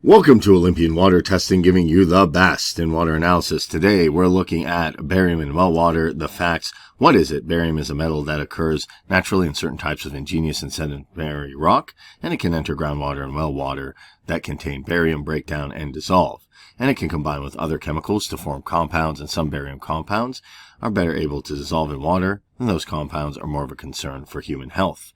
Welcome to Olympian Water Testing, giving you the best in water analysis. Today, we're looking at barium in well water, the facts. What is it? Barium is a metal that occurs naturally in certain types of igneous and sedimentary rock, and it can enter groundwater and well water that contain barium, break down, and dissolve. And it can combine with other chemicals to form compounds, and some barium compounds are better able to dissolve in water, and those compounds are more of a concern for human health.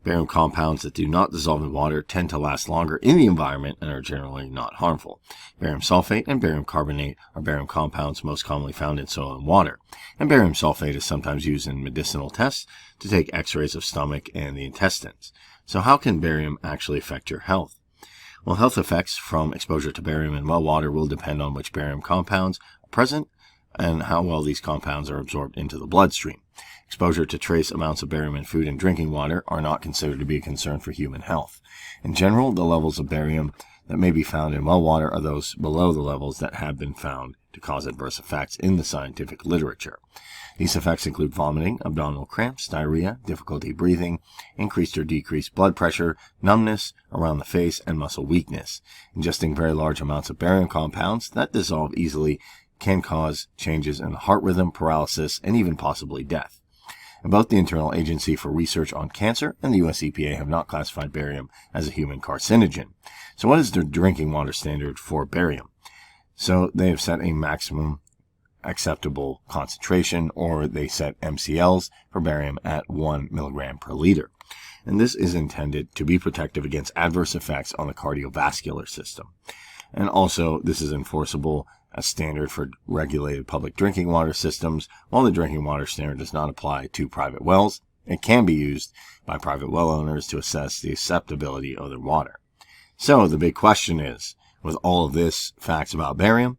Barium compounds that do not dissolve in water tend to last longer in the environment and are generally not harmful. Barium sulfate and barium carbonate are barium compounds most commonly found in soil and water. And barium sulfate is sometimes used in medicinal tests to take x-rays of stomach and the intestines. So how can barium actually affect your health? Well, health effects from exposure to barium in well water will depend on which barium compounds are present and how well these compounds are absorbed into the bloodstream. Exposure to trace amounts of barium in food and drinking water are not considered to be a concern for human health. In general, the levels of barium that may be found in well water are those below the levels that have been found to cause adverse effects in the scientific literature. These effects include vomiting, abdominal cramps, diarrhea, difficulty breathing, increased or decreased blood pressure, numbness around the face, and muscle weakness. Ingesting very large amounts of barium compounds that dissolve easily can cause changes in the heart rhythm, paralysis, and even possibly death. And both the Internal Agency for Research on Cancer and the U.S. EPA have not classified barium as a human carcinogen. So what is the drinking water standard for barium? So they have set a maximum acceptable concentration, or they set MCLs for barium at 1 milligram per liter. And this is intended to be protective against adverse effects on the cardiovascular system. And also, this is enforceable as standard for regulated public drinking water systems. While the drinking water standard does not apply to private wells, it can be used by private well owners to assess the acceptability of their water. So the big question is, with all of this facts about barium,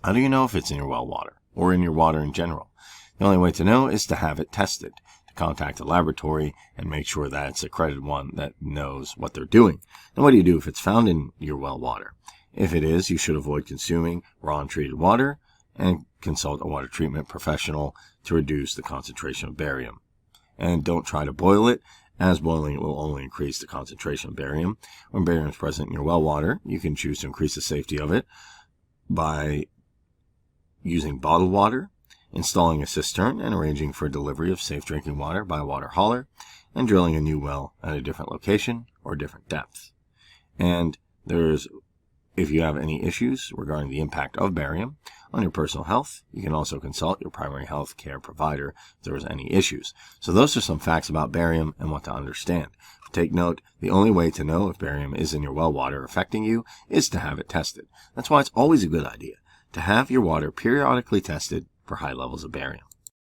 how do you know if it's in your well water or in your water in general? The only way to know is to have it tested, to contact a laboratory and make sure that it's an accredited one that knows what they're doing. And what do you do if it's found in your well water? If it is, you should avoid consuming raw and treated water and consult a water treatment professional to reduce the concentration of barium. And don't try to boil it, as boiling it will only increase the concentration of barium. When barium is present in your well water, you can choose to increase the safety of it by using bottled water, installing a cistern and arranging for delivery of safe drinking water by a water hauler, and drilling a new well at a different location or different depth. And if you have any issues regarding the impact of barium on your personal health, you can also consult your primary health care provider if there is any issues. So those are some facts about barium and what to understand. Take note, the only way to know if barium is in your well water affecting you is to have it tested. That's why it's always a good idea to have your water periodically tested for high levels of barium.